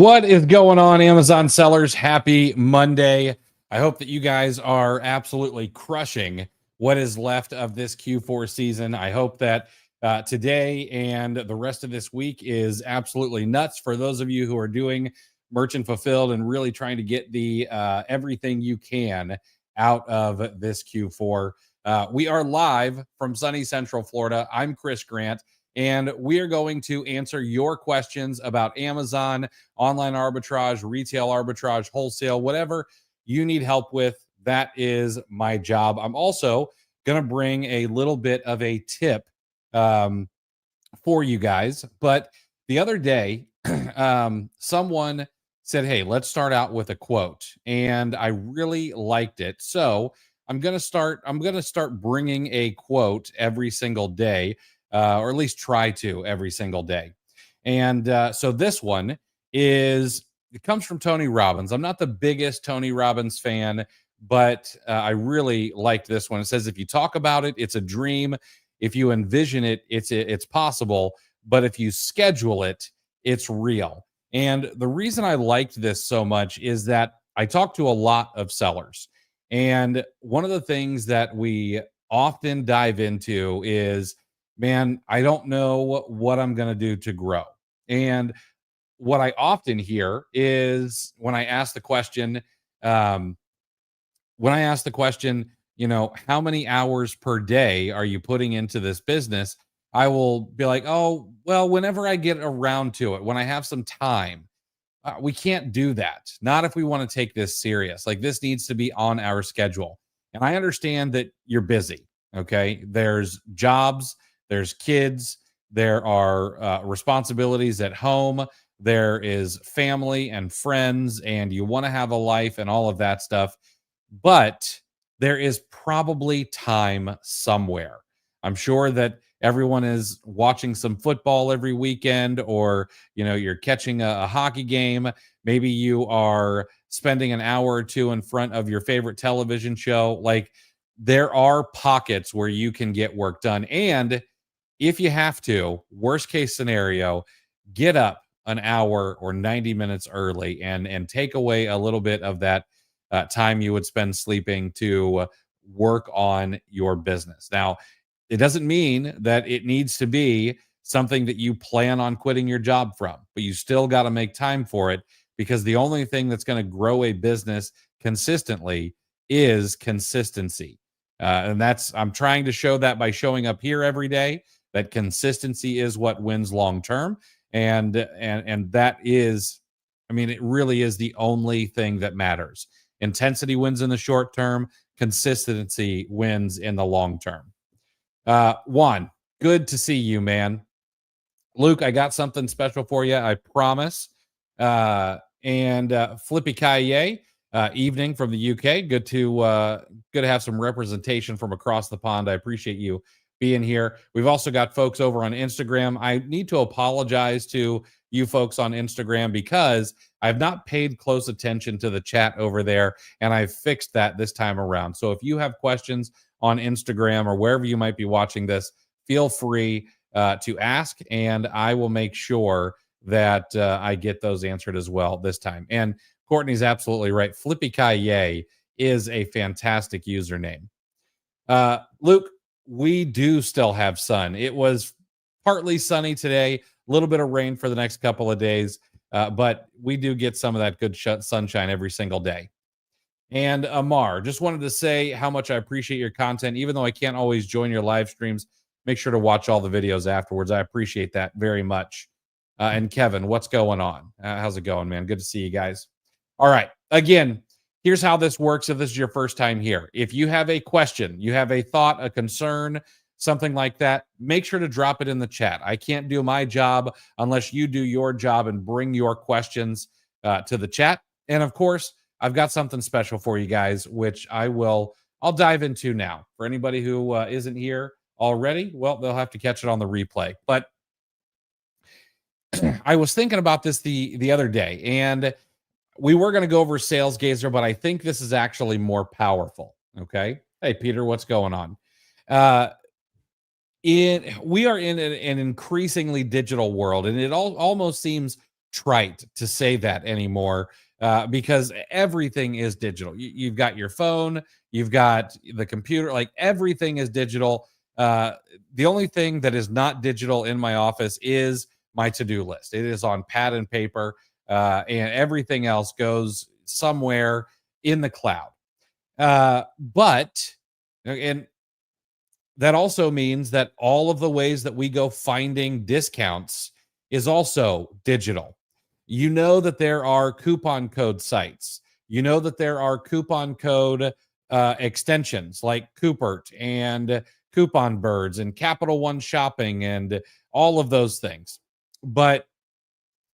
What is going on, Amazon sellers? Happy Monday. I hope that you guys are absolutely crushing what is left of this Q4 season. I hope that today and the rest of this week is absolutely nuts for those of you who are doing merchant fulfilled and really trying to get the everything you can out of this Q4. We are live from sunny Central Florida. I'm Chris Grant, and we are going to answer your questions about Amazon, online arbitrage, retail arbitrage, wholesale, whatever you need help with. That is my job. I'm also going to bring a little bit of a tip for you guys. But the other day, someone said, hey, let's start out with a quote. And I really liked it. So I'm going to start bringing a quote every single day, or at least try to every single day. And so this one it comes from Tony Robbins. I'm not the biggest Tony Robbins fan, but I really liked this one. It says, if you talk about it, it's a dream. If you envision it, it's possible. But if you schedule it, it's real. And the reason I liked this so much is that I talk to a lot of sellers. And one of the things that we often dive into is, man, I don't know what I'm going to do to grow. And what I often hear is when I ask the question, how many hours per day are you putting into this business? I will be like, oh, well, whenever I get around to it, when I have some time. We can't do that. Not if we want to take this serious. Like, this needs to be on our schedule. And I understand that you're busy. Okay. There's jobs, there's kids, there are responsibilities at home, there is family and friends, and you want to have a life and all of that stuff. But there is probably time somewhere. I'm sure that everyone is watching some football every weekend, or you're catching a hockey game. Maybe you are spending an hour or two in front of your favorite television show. Like, there are pockets where you can get work done. And if you have to, worst case scenario, get up an hour or 90 minutes early and take away a little bit of that time you would spend sleeping to work on your business. Now, it doesn't mean that it needs to be something that you plan on quitting your job from, but you still got to make time for it, because the only thing that's going to grow a business consistently is consistency. And I'm trying to show that by showing up here every day, that consistency is what wins long term. And that is, it really is the only thing that matters. Intensity wins in the short term, consistency wins in the long term. Juan, good to see you, man. Luke, I got something special for you, I promise. And Flippy Kaye, evening from the UK. Good to have some representation from across the pond. I appreciate you being here. We've also got folks over on Instagram. I need to apologize to you folks on Instagram because I've not paid close attention to the chat over there, and I've fixed that this time around. So if you have questions on Instagram or wherever you might be watching this, feel free to ask, and I will make sure that I get those answered as well this time. And Courtney's absolutely right. Flippy Kaye is a fantastic username. Luke, we do still have sun. It was partly sunny today, a little bit of rain for the next couple of days, but we do get some of that good sunshine every single day. And Amar, just wanted to say how much I appreciate your content. Even though I can't always join your live streams, make sure to watch all the videos afterwards. I appreciate that very much. And Kevin, what's going on? How's it going, man? Good to see you guys. All right. Again, here's how this works if this is your first time here. If you have a question, you have a thought, a concern, something like that, make sure to drop it in the chat. I can't do my job unless you do your job and bring your questions to the chat. And of course, I've got something special for you guys, which I'll dive into now. For anybody who isn't here already, well, they'll have to catch it on the replay. But I was thinking about this the other day, and we were going to go over Sales Gazer, but I think this is actually more powerful. Okay. Hey, Peter, what's going on? We are in an increasingly digital world, and it almost seems trite to say that anymore, because everything is digital. You've got your phone, you've got the computer, like everything is digital. The only thing that is not digital in my office is my to-do list. It is on pad and paper, and everything else goes somewhere in the cloud. But and that also means that all of the ways that we go finding discounts is also digital. You know that there are coupon code sites. You know that there are coupon code extensions like Coopert and Coupon Birds and Capital One Shopping and all of those things. But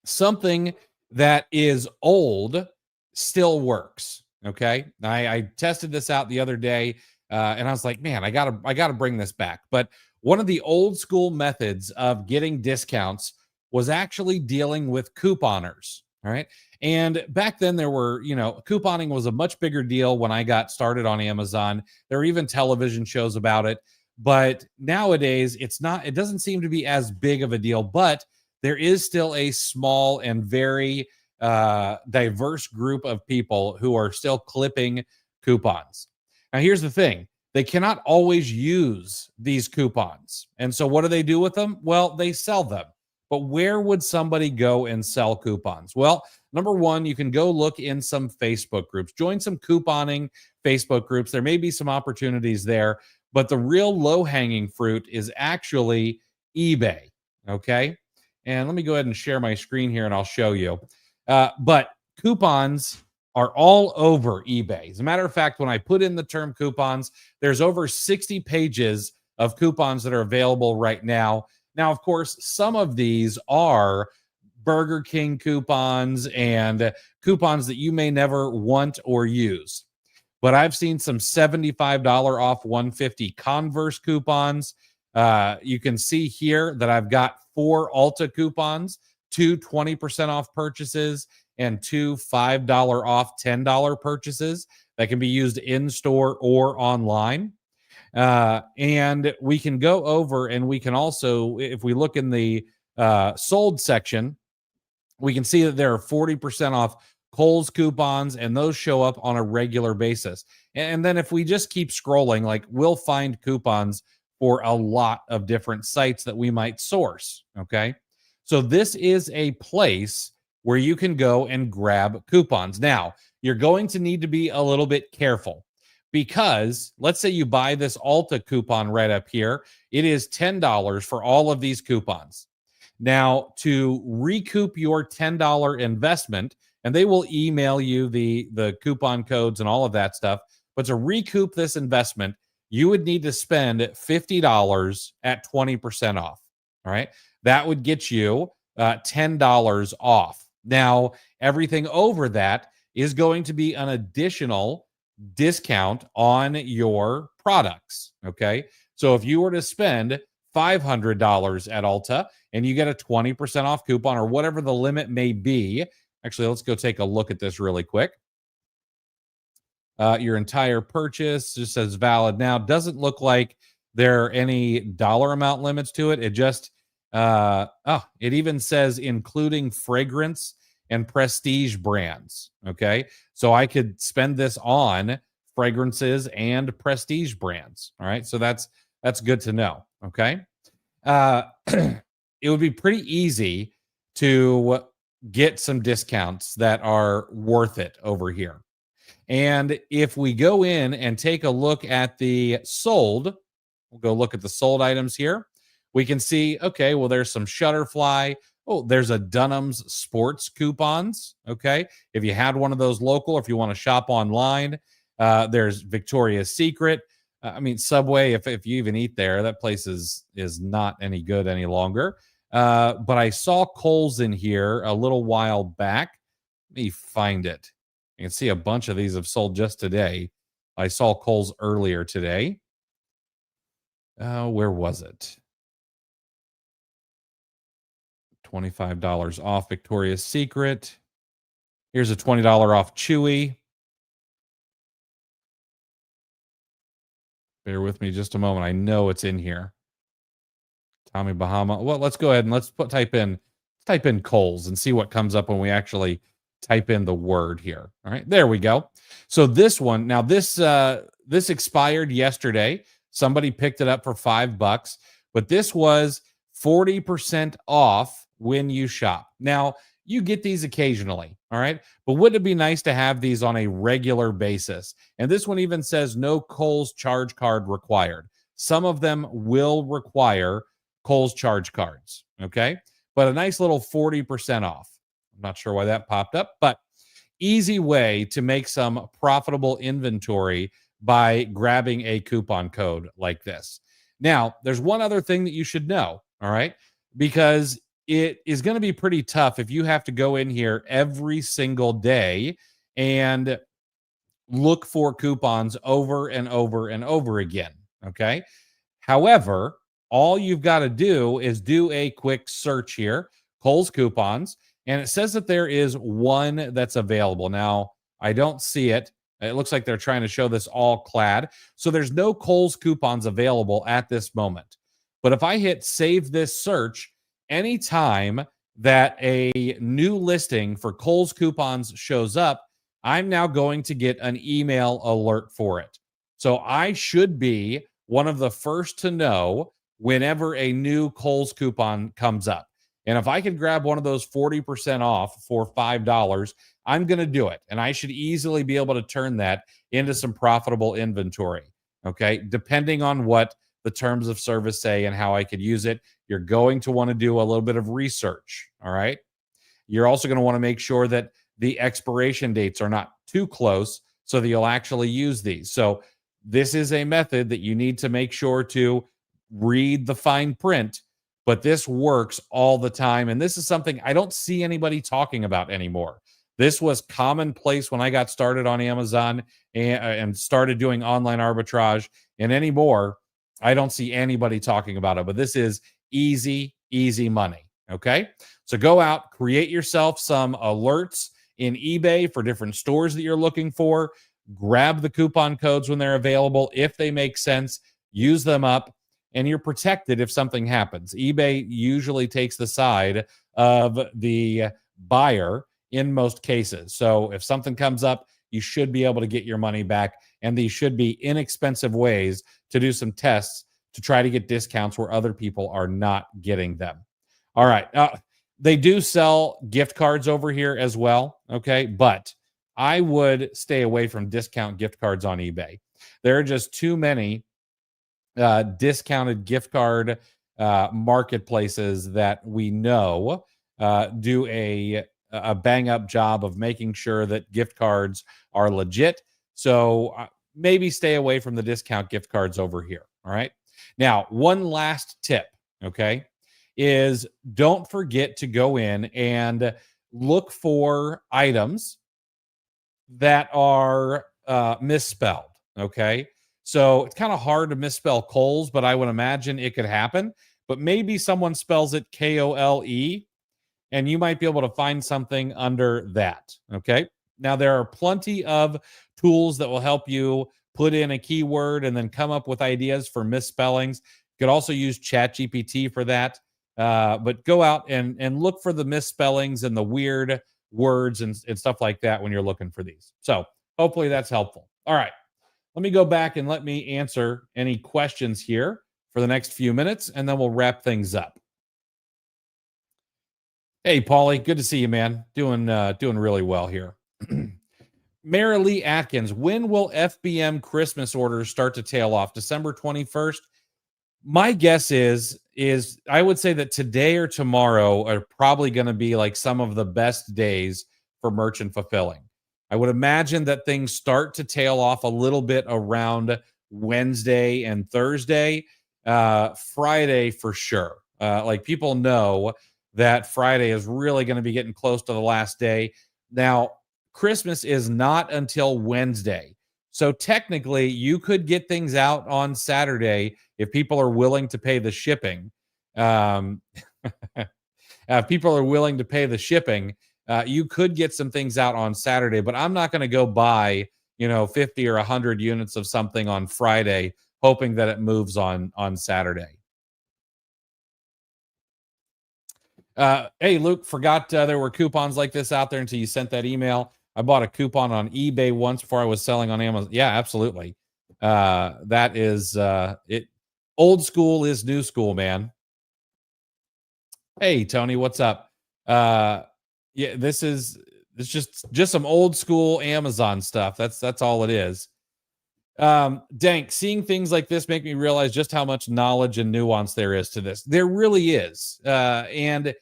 something that is old still works. Okay. I tested this out the other day, and I was like, man, I gotta bring this back. But one of the old school methods of getting discounts was actually dealing with couponers. All right. And back then there were, couponing was a much bigger deal when I got started on Amazon. There were even television shows about it. But nowadays it doesn't seem to be as big of a deal, but there is still a small and very diverse group of people who are still clipping coupons. Now, here's the thing. They cannot always use these coupons. And so what do they do with them? Well, they sell them. But where would somebody go and sell coupons? Well, number one, you can go look in some Facebook groups, join some couponing Facebook groups. There may be some opportunities there, but the real low hanging fruit is actually eBay. Okay. And let me go ahead and share my screen here and I'll show you. But coupons are all over eBay. As a matter of fact, when I put in the term coupons, there's over 60 pages of coupons that are available right now. Now, of course, some of these are Burger King coupons and coupons that you may never want or use. But I've seen some $75 off 150 Converse coupons. You can see here that I've got 4 Ulta coupons, 2 20% off purchases, and 2 $5 off $10 purchases that can be used in store or online. And we can go over and we can also, if we look in the sold section, we can see that there are 40% off Kohl's coupons, and those show up on a regular basis. And then if we just keep scrolling, like we'll find coupons for a lot of different sites that we might source. Okay. So this is a place where you can go and grab coupons. Now, you're going to need to be a little bit careful because let's say you buy this Ulta coupon right up here. It is $10 for all of these coupons. Now, to recoup your $10 investment, and they will email you the coupon codes and all of that stuff, but to recoup this investment, you would need to spend $50 at 20% off. All right. That would get you $10 off. Now, everything over that is going to be an additional discount on your products. Okay. So if you were to spend $500 at Ulta and you get a 20% off coupon or whatever the limit may be, actually, let's go take a look at this really quick. Your entire purchase just says valid now. Doesn't look like there are any dollar amount limits to it. It just, it even says including fragrance and prestige brands. Okay. So I could spend this on fragrances and prestige brands. All right. So that's good to know. Okay. It would be pretty easy to get some discounts that are worth it over here. And if we go in and take a look at the sold, we'll go look at the sold items here. We can see, okay, well, there's some Shutterfly. Oh, there's a Dunham's sports coupons. Okay. If you had one of those local, if you want to shop online, there's Victoria's Secret. Subway, if you even eat there, that place is not any good any longer. But I saw Kohl's in here a little while back. Let me find it. You can see a bunch of these have sold just today. I saw Kohl's earlier today. Where was it? $25 off Victoria's Secret. Here's a $20 off Chewy. Bear with me just a moment. I know it's in here. Tommy Bahama. Well, let's go ahead and type in type in Kohl's and see what comes up when we actually type in the word here. All right, there we go. So this one, now this expired yesterday. Somebody picked it up for $5, but this was 40% off when you shop. Now, you get these occasionally, all right? But wouldn't it be nice to have these on a regular basis? And this one even says no Kohl's charge card required. Some of them will require Kohl's charge cards, okay? But a nice little 40% off. I'm not sure why that popped up, but easy way to make some profitable inventory by grabbing a coupon code like this. Now, there's one other thing that you should know, all right? Because it is going to be pretty tough if you have to go in here every single day and look for coupons over and over and over again, okay? However, all you've got to do is do a quick search here, Kohl's coupons, and it says that there is one that's available. Now, I don't see it. It looks like they're trying to show this all clad. So there's no Kohl's coupons available at this moment. But if I hit save this search, anytime that a new listing for Kohl's coupons shows up, I'm now going to get an email alert for it. So I should be one of the first to know whenever a new Kohl's coupon comes up. And if I could grab one of those 40% off for $5, I'm going to do it. And I should easily be able to turn that into some profitable inventory. Okay. Depending on what the terms of service say and how I could use it, you're going to want to do a little bit of research. All right. You're also going to want to make sure that the expiration dates are not too close so that you'll actually use these. So this is a method that you need to make sure to read the fine print, but this works all the time. And this is something I don't see anybody talking about anymore. This was commonplace when I got started on Amazon and started doing online arbitrage. And anymore, I don't see anybody talking about it. But this is easy, easy money. Okay. So go out, create yourself some alerts in eBay for different stores that you're looking for. Grab the coupon codes when they're available. If they make sense, use them up, and you're protected if something happens. eBay usually takes the side of the buyer in most cases. So if something comes up, you should be able to get your money back. And these should be inexpensive ways to do some tests to try to get discounts where other people are not getting them. All right. They do sell gift cards over here as well. Okay. But I would stay away from discount gift cards on eBay. There are just too many discounted gift card marketplaces that we know do a bang up job of making sure that gift cards are legit. So maybe stay away from the discount gift cards over here. All right. Now, one last tip, okay, is don't forget to go in and look for items that are misspelled. Okay. So it's kind of hard to misspell Kohl's, but I would imagine it could happen. But maybe someone spells it Kole, and you might be able to find something under that. Okay. Now, there are plenty of tools that will help you put in a keyword and then come up with ideas for misspellings. You could also use ChatGPT for that. But go out and look for the misspellings and the weird words and stuff like that when you're looking for these. So hopefully that's helpful. All right. Let me go back and let me answer any questions here for the next few minutes, and then we'll wrap things up. Hey, Paulie, good to see you, man. Doing really well here. Mary Lee Atkins, when will FBM Christmas orders start to tail off? December 21st? My guess is I would say that today or tomorrow are probably going to be like some of the best days for merchant fulfilling. I would imagine that things start to tail off a little bit around Wednesday and Thursday. Friday for sure. Like people know that Friday is really going to be getting close to the last day. Now, Christmas is not until Wednesday. So technically, you could get things out on Saturday if people are willing to pay the shipping. If people are willing to pay the shipping, you could get some things out on Saturday, but I'm not going to go buy, 50 or 100 units of something on Friday, hoping that it moves on Saturday. Hey, Luke, forgot there were coupons like this out there until you sent that email. I bought a coupon on eBay once before I was selling on Amazon. Yeah, absolutely. That is it. Old school is new school, man. Hey, Tony, what's up? Uh, yeah, it's just some old school Amazon stuff. That's all it is. Dank, seeing things like this make me realize just how much knowledge and nuance there is to this. There really is. And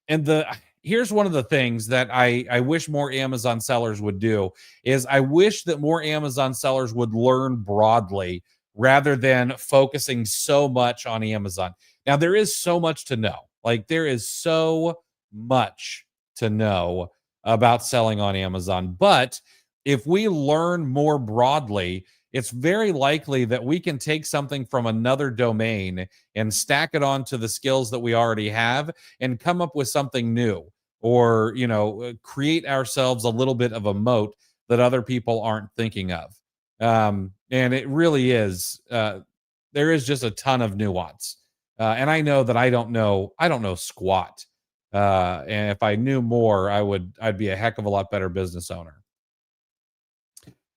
the here's one of the things that I wish more Amazon sellers would do is I wish that more Amazon sellers would learn broadly rather than focusing so much on Amazon. Now there is so much to know. Like there is so much to know about selling on Amazon, but if we learn more broadly, it's very likely that we can take something from another domain and stack it onto the skills that we already have and come up with something new, or create ourselves a little bit of a moat that other people aren't thinking of. And it really is there is just a ton of nuance, and I know that I don't know squat, and if I knew more I'd be a heck of a lot better business owner.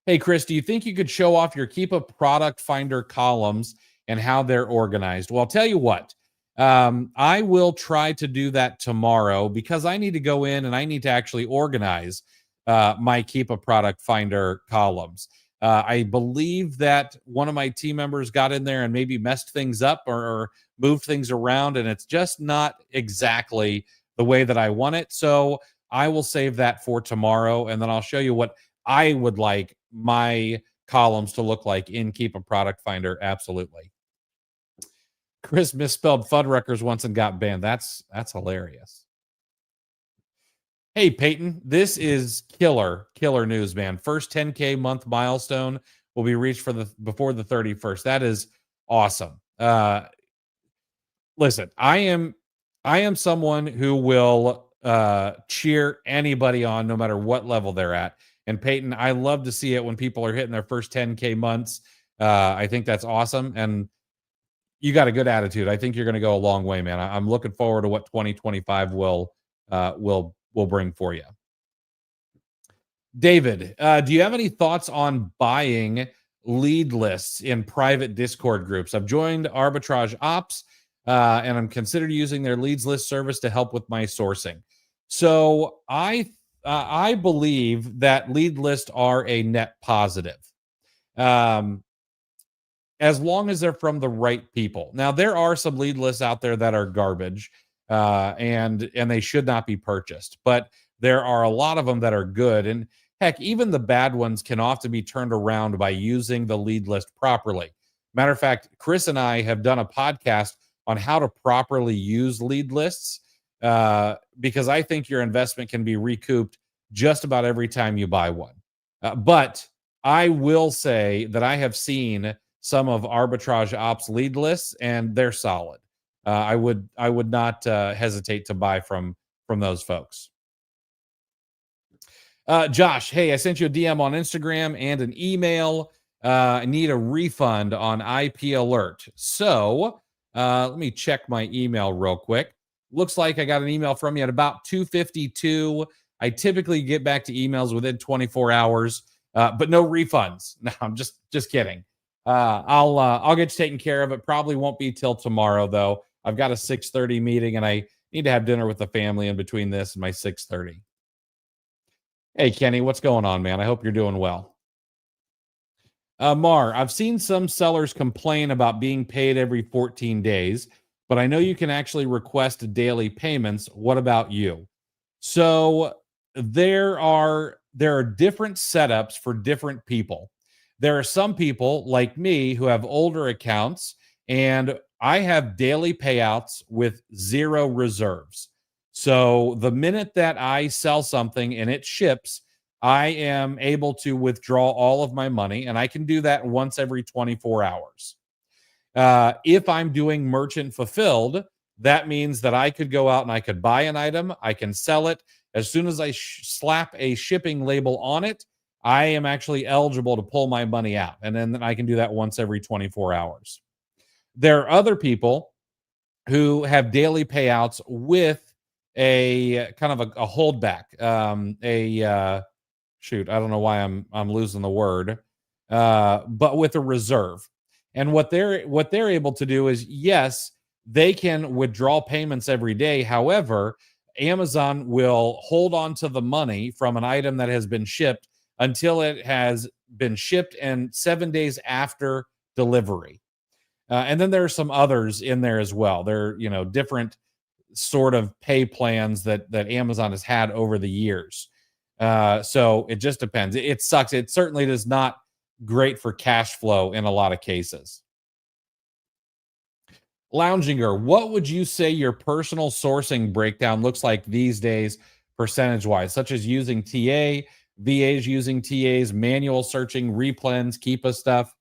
Hey, Chris, do you think you could show off your Keepa product finder columns and how they're organized? Well, I'll tell you what, I will try to do that tomorrow because I need to go in and I need to actually organize my Keepa product finder columns. I believe that one of my team members got in there and maybe messed things up or moved things around, and it's just not exactly the way that I want it. So I will save that for tomorrow, and then I'll show you what I would like my columns to look like in Keep a Product Finder. Absolutely. Chris misspelled Fuddruckers once and got banned. That's hilarious. Hey, Peyton, this is killer news, man. First 10K month milestone will be reached before the 31st. That is awesome. Listen, I am someone who will cheer anybody on no matter what level they're at. And Peyton, I love to see it when people are hitting their first 10K months. I think that's awesome. And you got a good attitude. I think you're going to go a long way, man. I'm looking forward to what 2025 will bring for you. David, do you have any thoughts on buying lead lists in private Discord groups? I've joined Arbitrage Ops, and I'm considered using their leads list service to help with my sourcing. So I believe that lead lists are a net positive, as long as they're from the right people. Now, there are some lead lists out there that are garbage, and they should not be purchased. But there are a lot of them that are good, and heck, even the bad ones can often be turned around by using the lead list properly. Matter of fact, Chris and I have done a podcast on how to properly use lead lists, because I think your investment can be recouped just about every time you buy one. But I will say that I have seen some of Arbitrage Ops lead lists, and they're solid. I would not hesitate to buy from those folks. Josh, hey, I sent you a DM on Instagram and an email. I need a refund on IP Alert. So let me check my email real quick. Looks like I got an email from you at about 2:52. I typically get back to emails within 24 hours, but no refunds. No, I'm just kidding. I'll get you taken care of. It probably won't be till tomorrow, though. I've got a 6:30 meeting, and I need to have dinner with the family in between this and my 6:30. Hey, Kenny, what's going on, man? I hope you're doing well. Mar, I've seen some sellers complain about being paid every 14 days, but I know you can actually request daily payments. What about you? So there are different setups for different people. There are some people like me who have older accounts, and I have daily payouts with zero reserves. So the minute that I sell something and it ships, I am able to withdraw all of my money, and I can do that once every 24 hours. If I'm doing merchant fulfilled, that means that I could go out and I could buy an item, I can sell it. As soon as I slap a shipping label on it, I am actually eligible to pull my money out. And then I can do that once every 24 hours. There are other people who have daily payouts with a kind of a holdback, shoot, I don't know why I'm losing the word, but with a reserve. And what they're able to do is, yes, they can withdraw payments every day. However, Amazon will hold on to the money from an item that has been shipped until it has been shipped and 7 days after delivery. And then there are some others in there as well. There are, different sort of pay plans that Amazon has had over the years. So it just depends. It sucks. It certainly is not great for cash flow in a lot of cases. Lounger, what would you say your personal sourcing breakdown looks like these days, percentage wise, such as using TA, VAs using TAs, manual searching, replens, Keepa stuff?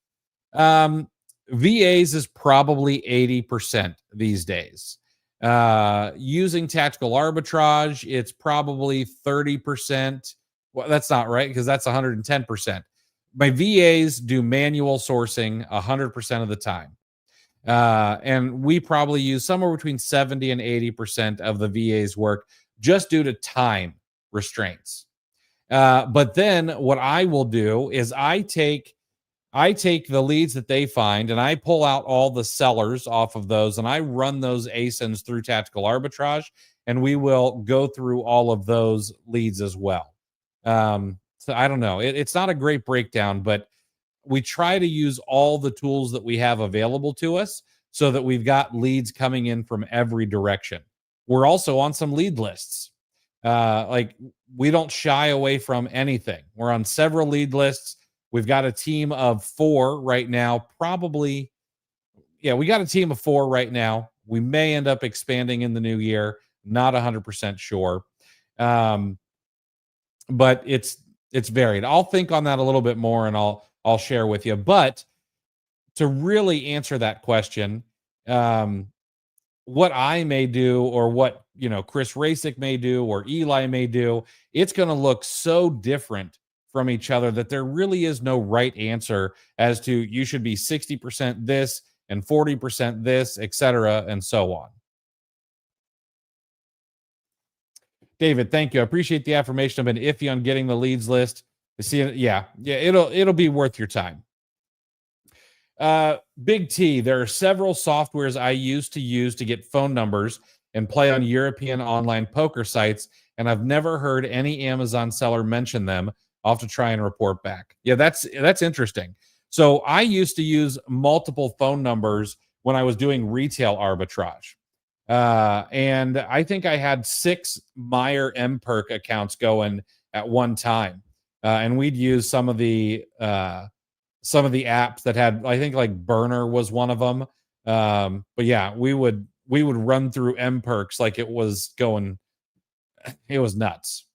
VAs is probably 80% these days. Using tactical arbitrage, it's probably 30%. Well, that's not right because that's 110%. My VAs do manual sourcing 100% of the time. And we probably use somewhere between 70 and 80% of the VA's work just due to time restraints. But then what I will do is I take the leads that they find and I pull out all the sellers off of those and I run those ASINs through tactical arbitrage, and we will go through all of those leads as well. So I don't know. It's not a great breakdown, but we try to use all the tools that we have available to us so that we've got leads coming in from every direction. We're also on some lead lists. Like we don't shy away from anything. We're on several lead lists. We've got a team of 4 right now. Probably, yeah, we got a team of 4 right now. We may end up expanding in the new year. Not 100% sure. But it's varied. I'll think on that a little bit more and I'll share with you. But to really answer that question, what I may do or what, Chris Rasick may do or Eli may do, it's going to look so different from each other that there really is no right answer as to you should be 60% this and 40% this, etc., and so on. David, thank you. I appreciate the affirmation. I've been iffy on getting the leads list. See it, yeah, it'll be worth your time. Big T, there are several softwares I used to use to get phone numbers and play on European online poker sites, and I've never heard any Amazon seller mention them. I'll have to try and report back. Yeah, that's interesting. So I used to use multiple phone numbers when I was doing retail arbitrage. And I think I had 6 Meyer MPerk accounts going at one time. And we'd use some of the apps that had, I think like Burner was one of them. But yeah, we would run through MPerks like it was nuts.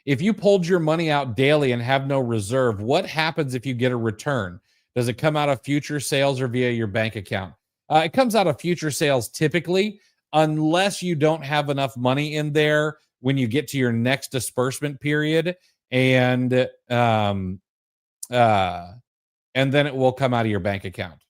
If you pulled your money out daily and have no reserve, what happens if you get a return? Does it come out of future sales or via your bank account? It comes out of future sales typically, unless you don't have enough money in there when you get to your next disbursement period, and then it will come out of your bank account.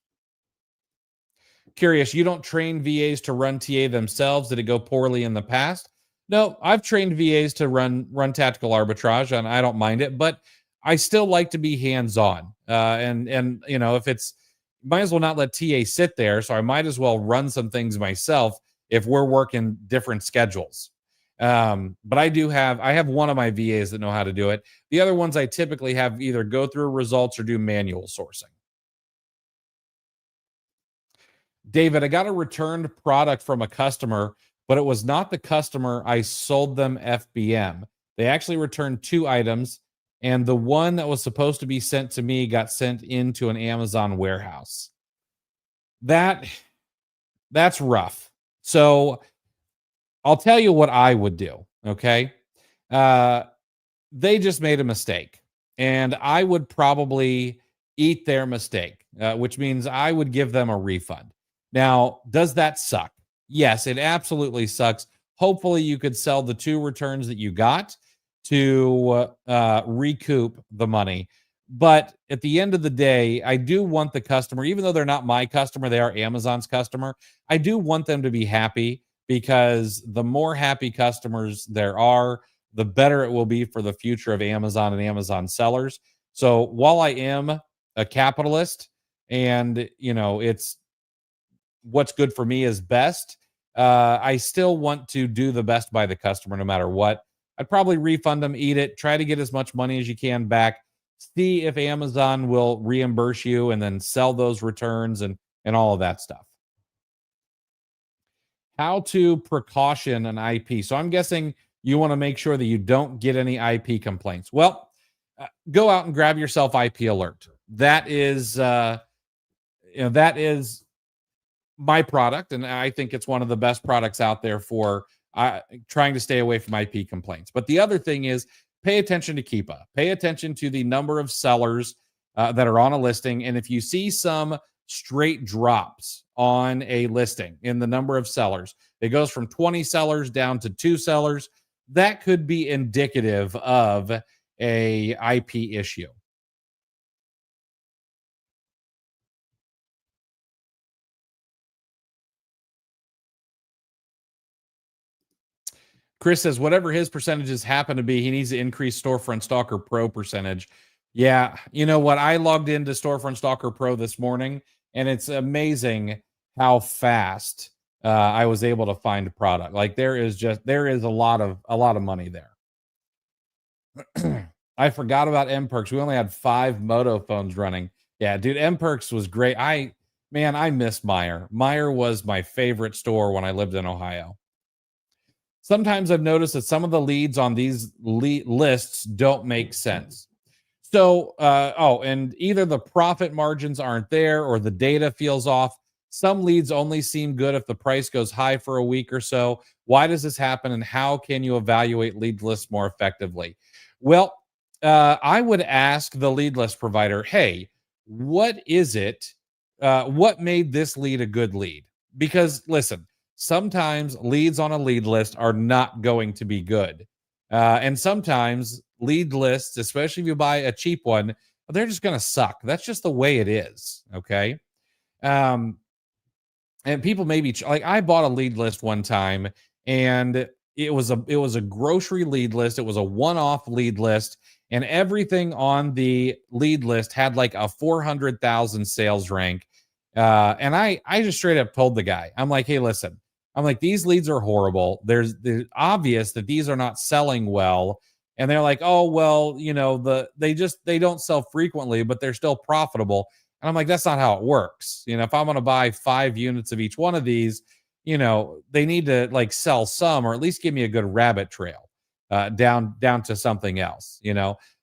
Curious, you don't train VAs to run TA themselves. Did it go poorly in the past? No, I've trained VAs to run tactical arbitrage, and I don't mind it, but I still like to be hands-on. And if it's, might as well not let TA sit there, so I might as well run some things myself if we're working different schedules. But I have one of my VAs that know how to do it. The other ones I typically have either go through results or do manual sourcing. David, I got a returned product from a customer, but it was not the customer I sold them FBM. They actually returned 2 items, and the one that was supposed to be sent to me got sent into an Amazon warehouse. That's rough. So I'll tell you what I would do, okay? They just made a mistake, and I would probably eat their mistake, which means I would give them a refund. Now, does that suck? Yes, it absolutely sucks. Hopefully, you could sell the 2 returns that you got to recoup the money. But at the end of the day, I do want the customer, even though they're not my customer, they are Amazon's customer. I do want them to be happy because the more happy customers there are, the better it will be for the future of Amazon and Amazon sellers. So while I am a capitalist and, it's what's good for me is best, I still want to do the best by the customer no matter what. I'd probably refund them, eat it, try to get as much money as you can back, see if Amazon will reimburse you, and then sell those returns and all of that stuff. How to precaution an IP. So I'm guessing you want to make sure that you don't get any IP complaints. Well, go out and grab yourself IP alert. That is my product, and I think it's one of the best products out there for trying to stay away from IP complaints. But the other thing is pay attention to Keepa. Pay attention to the number of sellers that are on a listing, and if you see some straight drops on a listing in the number of sellers, it goes from 20 sellers down to 2 sellers, that could be indicative of a IP issue. Chris says whatever his percentages happen to be, he needs to increase Storefront Stalker Pro percentage. Yeah, you know what? I logged into Storefront Stalker Pro this morning, and it's amazing how fast I was able to find a product. Like there is a lot of money there. I forgot about M Perks. We only had 5 Moto phones running. Yeah, dude, M Perks was great. I miss Meyer. Meyer was my favorite store when I lived in Ohio. Sometimes I've noticed that some of the leads on these lists don't make sense. So, and either the profit margins aren't there or the data feels off. Some leads only seem good if the price goes high for a week or so. Why does this happen, and how can you evaluate lead lists more effectively? Well, I would ask the lead list provider, hey, what is it? What made this lead a good lead? Because listen, sometimes leads on a lead list are not going to be good. And sometimes lead lists, especially if you buy a cheap one, they're just going to suck. That's just the way it is. Okay. And people maybe like I bought a lead list one time, and it was a grocery lead list. It was a one-off lead list, and everything on the lead list had like a 400,000 sales rank. And I just straight up told the guy, I'm like, hey, listen, I'm like, these leads are horrible. There's obvious that these are not selling well. And they're like, oh, well, they don't sell frequently, but they're still profitable. And I'm like, that's not how it works. If I'm going to buy 5 units of each one of these, they need to like sell some, or at least give me a good rabbit trail down to something else,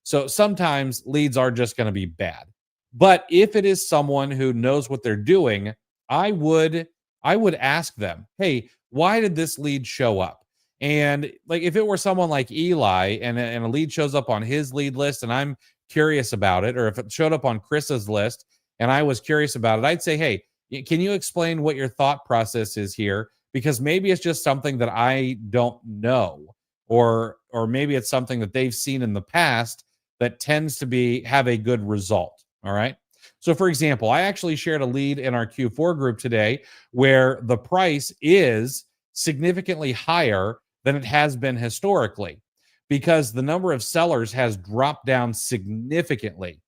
So sometimes leads are just going to be bad. But if it is someone who knows what they're doing, I would ask them, hey, why did this lead show up? And like if it were someone like Eli and a lead shows up on his lead list and I'm curious about it, or if it showed up on Chris's list and I was curious about it, I'd say, hey, can you explain what your thought process is here? Because maybe it's just something that I don't know, or maybe it's something that they've seen in the past that tends to have a good result. All right. So for example, I actually shared a lead in our Q4 group today where the price is significantly higher than it has been historically because the number of sellers has dropped down significantly.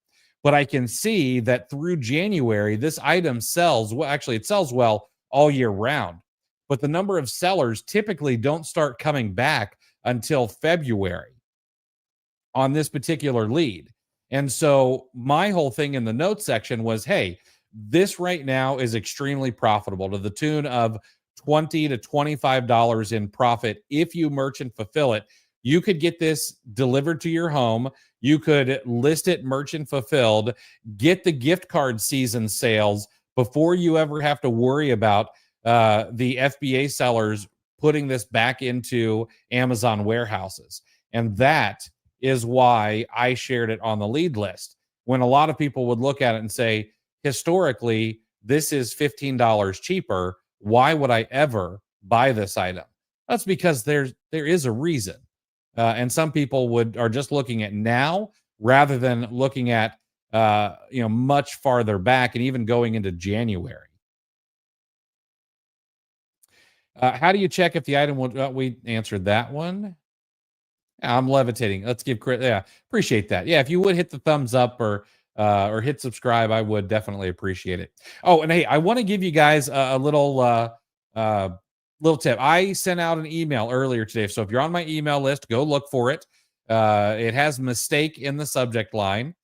But I can see that through January, this item sells well. Actually, it sells well all year round. But the number of sellers typically don't start coming back until February on this particular lead. And so my whole thing in the notes section was, hey, this right now is extremely profitable to the tune of $20 to $25 in profit. If you merchant fulfill it, you could get this delivered to your home. You could list it merchant fulfilled, get the gift card season sales before you ever have to worry about the FBA sellers putting this back into Amazon warehouses. And that is why I shared it on the lead list. When a lot of people would look at it and say, historically, this is $15 cheaper. Why would I ever buy this item? That's because there is a reason. And some people are just looking at now rather than looking at much farther back and even going into January. How do you check if the item will? We answered that one. Yeah, I'm levitating. Let's give credit. Yeah, appreciate that. Yeah, if you would hit the thumbs up or hit subscribe, I would definitely appreciate it. Oh, and hey, I want to give you guys a little uh, little tip. I sent out an email earlier today, so if you're on my email list, go look for it. It has mistake in the subject line.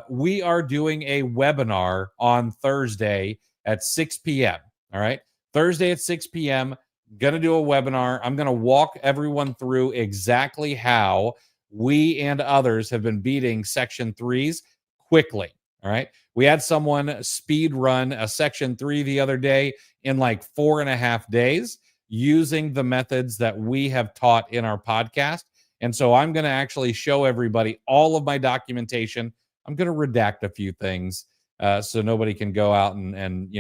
We are doing a webinar on Thursday at 6 p.m. All right, Thursday at 6 p.m. Going to do a webinar. I'm going to walk everyone through exactly how we and others have been beating Section 3s quickly. All right. We had someone speed run a Section 3 the other day in like 4.5 days using the methods that we have taught in our podcast. And so I'm going to actually show everybody all of my documentation. I'm going to redact a few things so nobody can go out and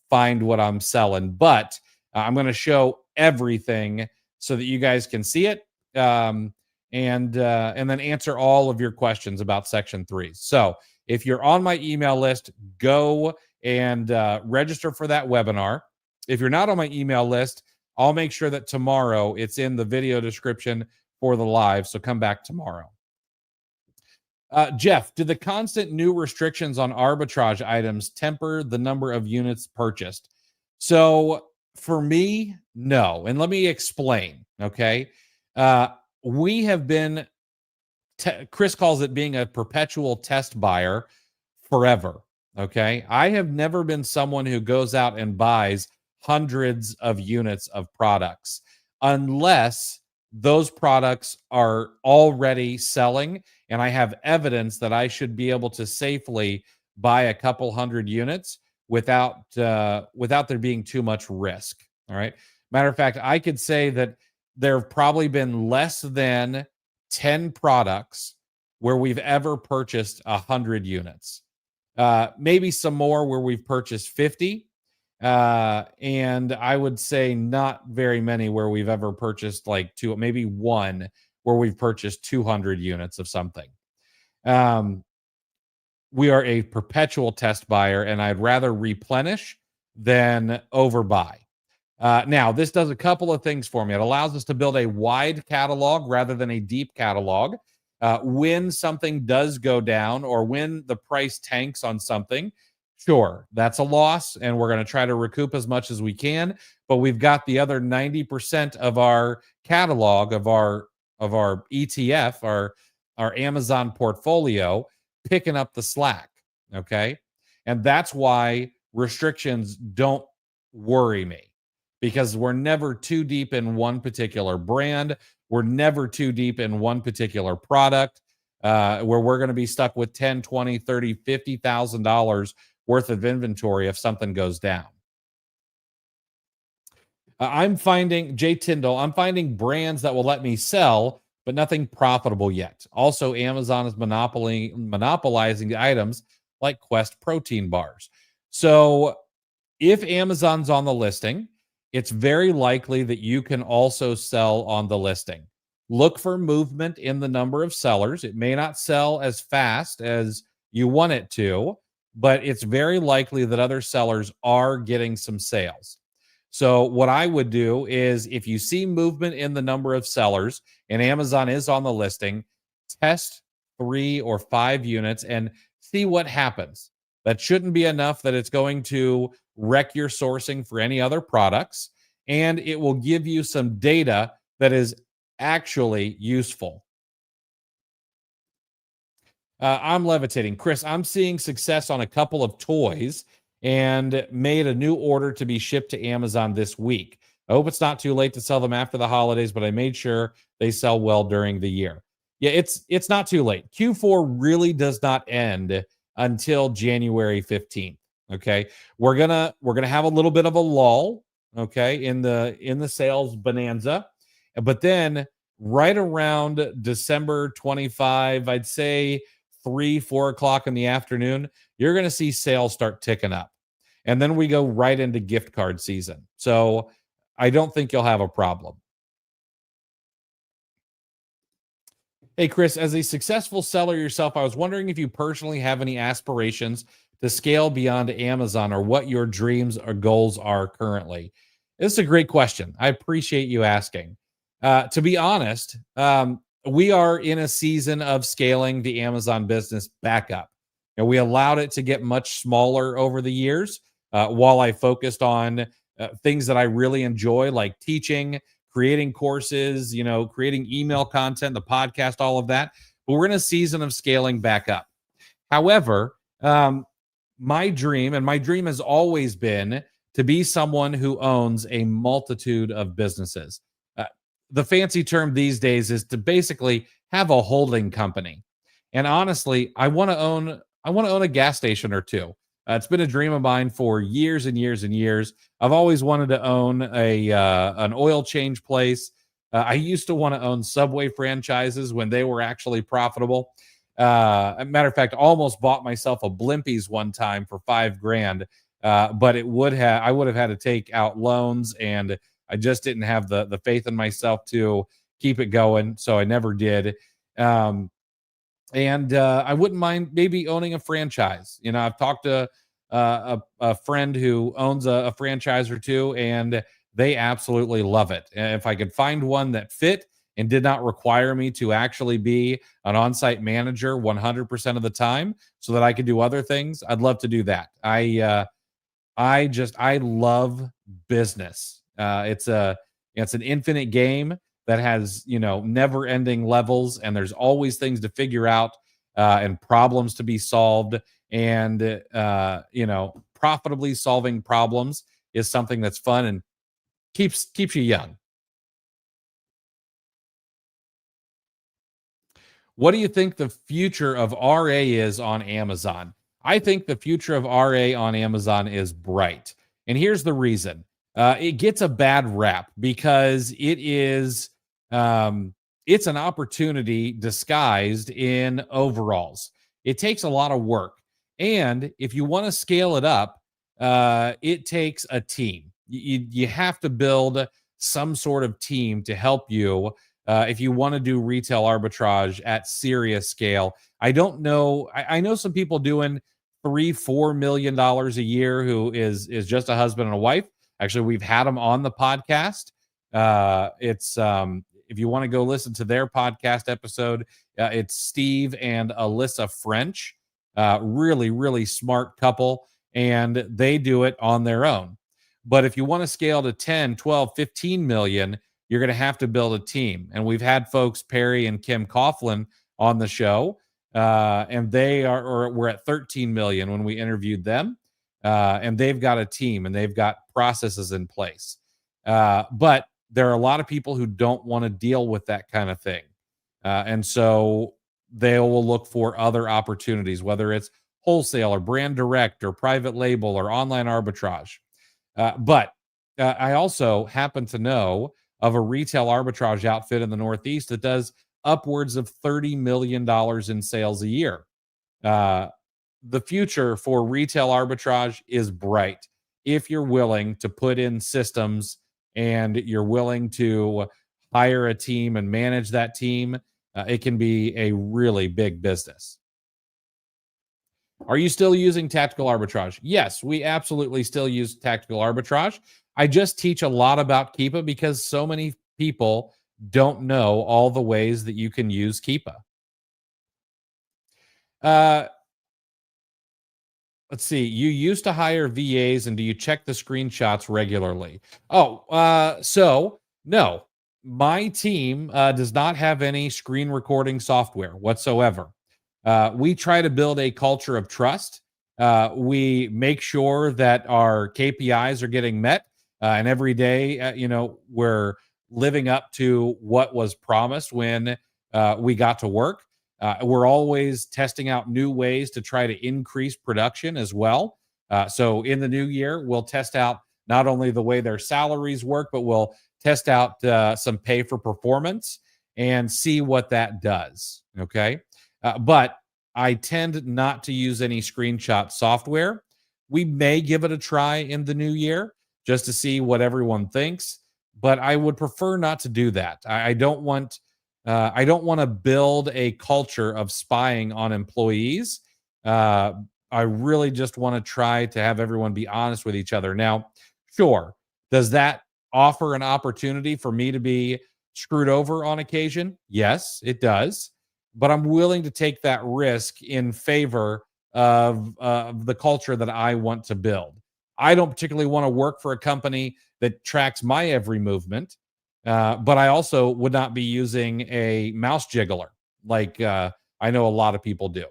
find what I'm selling. But I'm going to show everything so that you guys can see it, and then answer all of your questions about Section 3. So if you're on my email list, go and register for that webinar. If you're not on my email list, I'll make sure that tomorrow it's in the video description for the live. So come back tomorrow. Jeff, do the constant new restrictions on arbitrage items temper the number of units purchased? So for me, no. And let me explain. Okay. We have been, Chris calls it being a perpetual test buyer forever. Okay. I have never been someone who goes out and buys hundreds of units of products unless those products are already selling and I have evidence that I should be able to safely buy a couple hundred units without there being too much risk. All right. Matter of fact, I could say that there have probably been less than 10 products where we've ever purchased 100 units. Maybe some more where we've purchased 50. And I would say not very many where we've ever purchased like two, maybe one where we've purchased 200 units of something. We are a perpetual test buyer, and I'd rather replenish than overbuy. Now, this does a couple of things for me. It allows us to build a wide catalog rather than a deep catalog. When something does go down or when the price tanks on something, sure, that's a loss, and we're going to try to recoup as much as we can. But we've got the other 90% of our catalog of our ETF, our Amazon portfolio, picking up the slack. Okay, and that's why restrictions don't worry me, because we're never too deep in one particular brand. We're never too deep in one particular product where we're going to be stuck with $10, $20, $30, $50,000 worth of inventory if something goes down. I'm finding, Jay Tyndall, I'm finding brands that will let me sell, but nothing profitable yet. Also, Amazon is monopolizing the items like Quest protein bars. So if Amazon's on the listing, it's very likely that you can also sell on the listing. Look for movement in the number of sellers. It may not sell as fast as you want it to, but it's very likely that other sellers are getting some sales. So what I would do is, if you see movement in the number of sellers and Amazon is on the listing, test 3 or 5 units and see what happens. That shouldn't be enough that it's going to wreck your sourcing for any other products, and it will give you some data that is actually useful. I'm levitating. Chris, I'm seeing success on a couple of toys and made a new order to be shipped to Amazon this week. I hope it's not too late to sell them after the holidays, but I made sure they sell well during the year. Yeah, it's not too late. Q4 really does not end until January 15th. Okay. We're gonna have a little bit of a lull, okay, in the sales bonanza. But then right around December 25, I'd say 3-4 o'clock in the afternoon, you're going to see sales start ticking up. And then we go right into gift card season. So I don't think you'll have a problem. Hey, Chris, as a successful seller yourself, I was wondering if you personally have any aspirations to scale beyond Amazon, or what your dreams or goals are currently. This is a great question. I appreciate you asking. To be honest, we are in a season of scaling the Amazon business back up. And we allowed it to get much smaller over the years while I focused on things that I really enjoy, like teaching, creating courses, creating email content, the podcast, all of that. But we're in a season of scaling back up. However, my dream has always been to be someone who owns a multitude of businesses. Uh, the fancy term these days is to basically have a holding company. And honestly, I want to own a gas station or two. It's been a dream of mine for years and years and years. I've always wanted to own a an oil change place. I used to want to own Subway franchises when they were actually profitable. A matter of fact, almost bought myself a Blimpies one time for 5 grand, but I would have had to take out loans, and I just didn't have the faith in myself to keep it going, so I never did. Um, and I wouldn't mind maybe owning a franchise. I've talked to a friend who owns a franchise or two, and they absolutely love it. And if I could find one that fit and did not require me to actually be an on-site manager 100% of the time, so that I could do other things, I'd love to do that. I love business. It's an infinite game that has never ending levels, and there's always things to figure out and problems to be solved, and profitably solving problems is something that's fun and keeps you young. What do you think the future of RA is on Amazon? I think the future of RA on Amazon is bright. And here's the reason. It gets a bad rap because it's an opportunity disguised in overalls. It takes a lot of work. And if you want to scale it up, it takes a team. You have to build some sort of team to help you if you want to do retail arbitrage at serious scale. I don't know. I know some people doing $3-4 million a year who is just a husband and a wife. Actually, we've had them on the podcast. It's if you want to go listen to their podcast episode, it's Steve and Alyssa French. Really, really smart couple, and they do it on their own. But if you want to scale to 10, 12, 15 million, you're going to have to build a team. And we've had folks, Perry and Kim Coughlin, on the show, and we're at 13 million when we interviewed them. And they've got a team and they've got processes in place. But there are a lot of people who don't want to deal with that kind of thing. And so they will look for other opportunities, whether it's wholesale or brand direct or private label or online arbitrage. But I also happen to know of a retail arbitrage outfit in the Northeast that does upwards of $30 million in sales a year. The future for retail arbitrage is bright if you're willing to put in systems and you're willing to hire a team and manage that team. It can be a really big business. Are you still using tactical arbitrage? Yes, we absolutely still use tactical arbitrage. I just teach a lot about Keepa because so many people don't know all the ways that you can use Keepa. Uh, let's see. You used to hire VAs, and do you check the screenshots regularly? So no, my team does not have any screen recording software whatsoever. We try to build a culture of trust. We make sure that our KPIs are getting met, and every day, we're living up to what was promised when we got to work. We're always testing out new ways to try to increase production as well. So in the new year, we'll test out not only the way their salaries work, but we'll test out some pay for performance and see what that does. Okay. But I tend not to use any screenshot software. We may give it a try in the new year just to see what everyone thinks, but I would prefer not to do that. I don't want to build a culture of spying on employees. I really just want to try to have everyone be honest with each other. Now, sure, does that offer an opportunity for me to be screwed over on occasion? Yes, it does. But I'm willing to take that risk in favor of the culture that I want to build. I don't particularly want to work for a company that tracks my every movement, but I also would not be using a mouse jiggler like I know a lot of people do.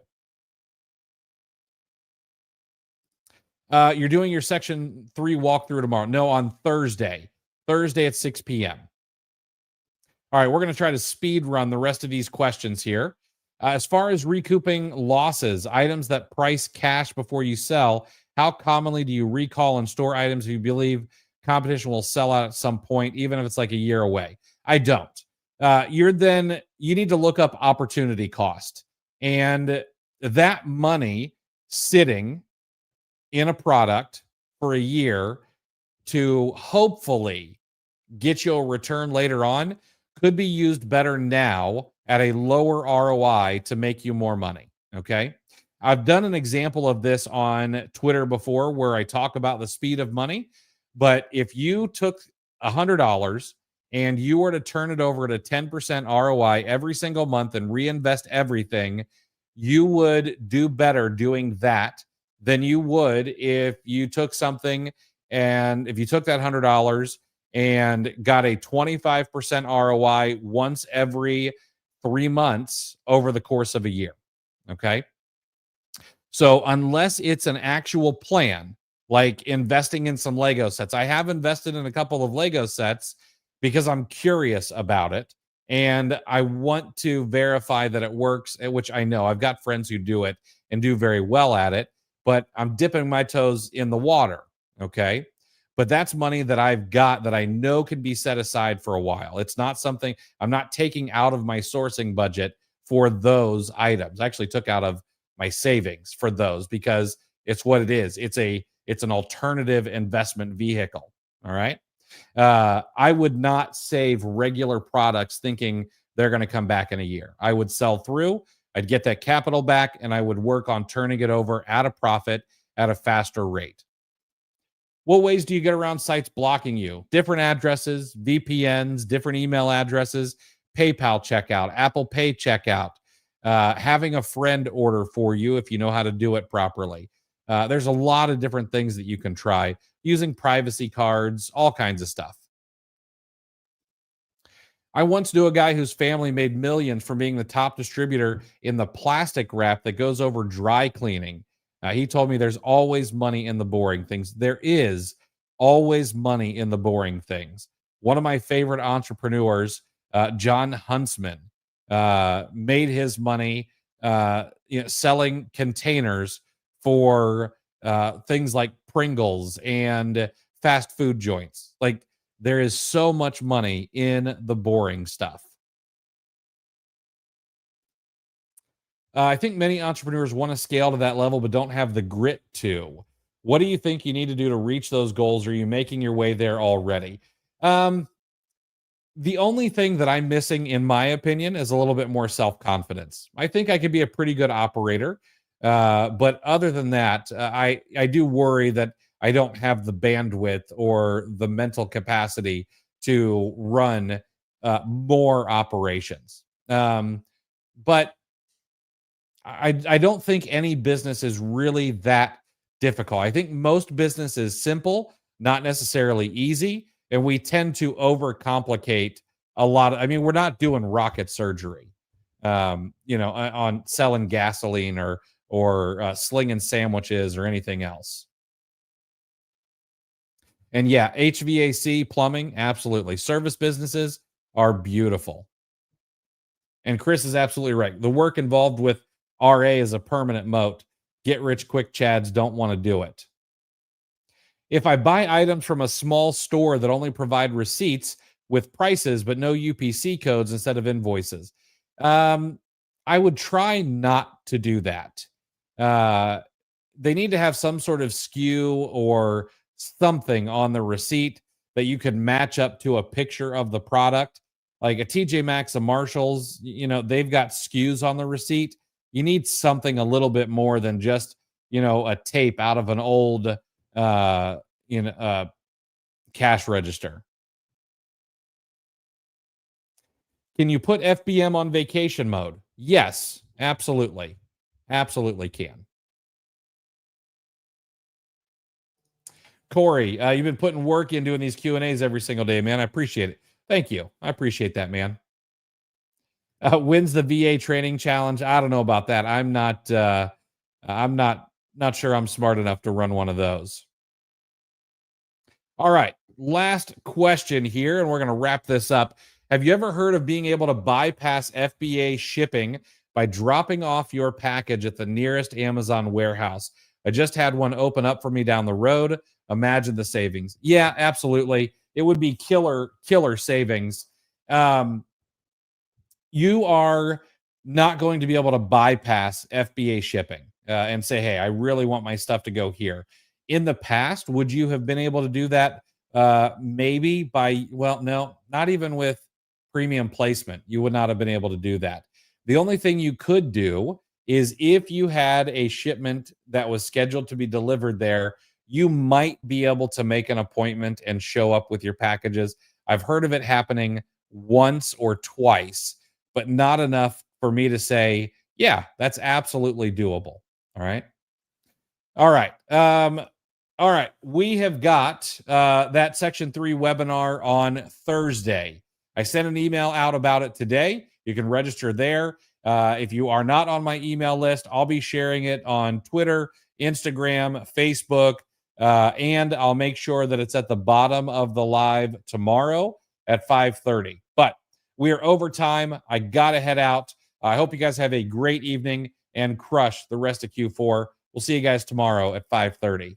You're doing your section 3 walkthrough tomorrow. No, on Thursday. Thursday at 6 p.m. All right, we're going to try to speed run the rest of these questions here. As far as recouping losses, items that price cash before you sell, how commonly do you recall and store items if you believe competition will sell out at some point, even if it's like a year away? I don't. You need to look up opportunity cost, and that money sitting in a product for a year to hopefully get you a return later on could be used better now at a lower ROI to make you more money. Okay. I've done an example of this on Twitter before where I talk about the speed of money. But if you took $100 and you were to turn it over at a 10% ROI every single month and reinvest everything, you would do better doing that than you would if you took something and if you took that $100 and got a 25% ROI once every 3 months over the course of a year. Okay. So unless it's an actual plan, like investing in some Lego sets, I have invested in a couple of Lego sets because I'm curious about it and I want to verify that it works, which I know I've got friends who do it and do very well at it, but I'm dipping my toes in the water. Okay. But that's money that I've got that I know can be set aside for a while. It's not something I'm not taking out of my sourcing budget for those items. I actually took out of my savings for those because it's what it is. It's an alternative investment vehicle. All right. I would not save regular products thinking they're going to come back in a year. I would sell through, I'd get that capital back, and I would work on turning it over at a profit at a faster rate. What ways do you get around sites blocking you? Different addresses, VPNs, different email addresses, PayPal checkout, Apple Pay checkout, having a friend order for you if you know how to do it properly. There's a lot of different things that you can try using privacy cards, all kinds of stuff. I once knew a guy whose family made millions from being the top distributor in the plastic wrap that goes over dry cleaning. He told me there's always money in the boring things. There is always money in the boring things. One of my favorite entrepreneurs, John Huntsman, made his money selling containers for things like Pringles and fast food joints. Like there is so much money in the boring stuff. I think many entrepreneurs want to scale to that level, but don't have the grit to. What do you think you need to do to reach those goals? Are you making your way there already? The only thing that I'm missing, in my opinion, is a little bit more self-confidence. I think I could be a pretty good operator. But other than that, I do worry that I don't have the bandwidth or the mental capacity to run more operations. But I don't think any business is really that difficult. I think most business is simple, not necessarily easy, and we tend to overcomplicate a lot. I mean, we're not doing rocket surgery, on selling gasoline or slinging sandwiches or anything else. And yeah, HVAC, plumbing, absolutely. Service businesses are beautiful. And Chris is absolutely right. The work involved with RA is a permanent moat. Get rich quick Chads don't want to do it. If I buy items from a small store that only provide receipts with prices but no UPC codes instead of invoices, I would try not to do that. They need to have some sort of SKU or something on the receipt that you can match up to a picture of the product. Like a TJ Maxx, a Marshalls, they've got SKUs on the receipt. You need something a little bit more than just, a tape out of an old, cash register. Can you put FBM on vacation mode? Yes, absolutely. Absolutely can. Corey, you've been putting work in doing these Q&As every single day, man. I appreciate it. Thank you. I appreciate that, man. Wins the VA training challenge? I don't know about that. I'm not sure I'm smart enough to run one of those. All right. Last question here, and we're going to wrap this up. Have you ever heard of being able to bypass FBA shipping by dropping off your package at the nearest Amazon warehouse? I just had one open up for me down the road. Imagine the savings. Yeah, absolutely. It would be killer savings. You are not going to be able to bypass FBA shipping and say, hey, I really want my stuff to go here. In the past, would you have been able to do that? Maybe by, well, no, not even with premium placement. You would not have been able to do that. The only thing you could do is if you had a shipment that was scheduled to be delivered there, you might be able to make an appointment and show up with your packages. I've heard of it happening once or twice, but not enough for me to say, yeah, that's absolutely doable. All right. All right. All right. We have got that Section 3 webinar on Thursday. I sent an email out about it today. You can register there. If you are not on my email list, I'll be sharing it on Twitter, Instagram, Facebook, and I'll make sure that it's at the bottom of the live tomorrow at 5:30. But we are over time. I got to head out. I hope you guys have a great evening and crush the rest of Q4. We'll see you guys tomorrow at 5:30.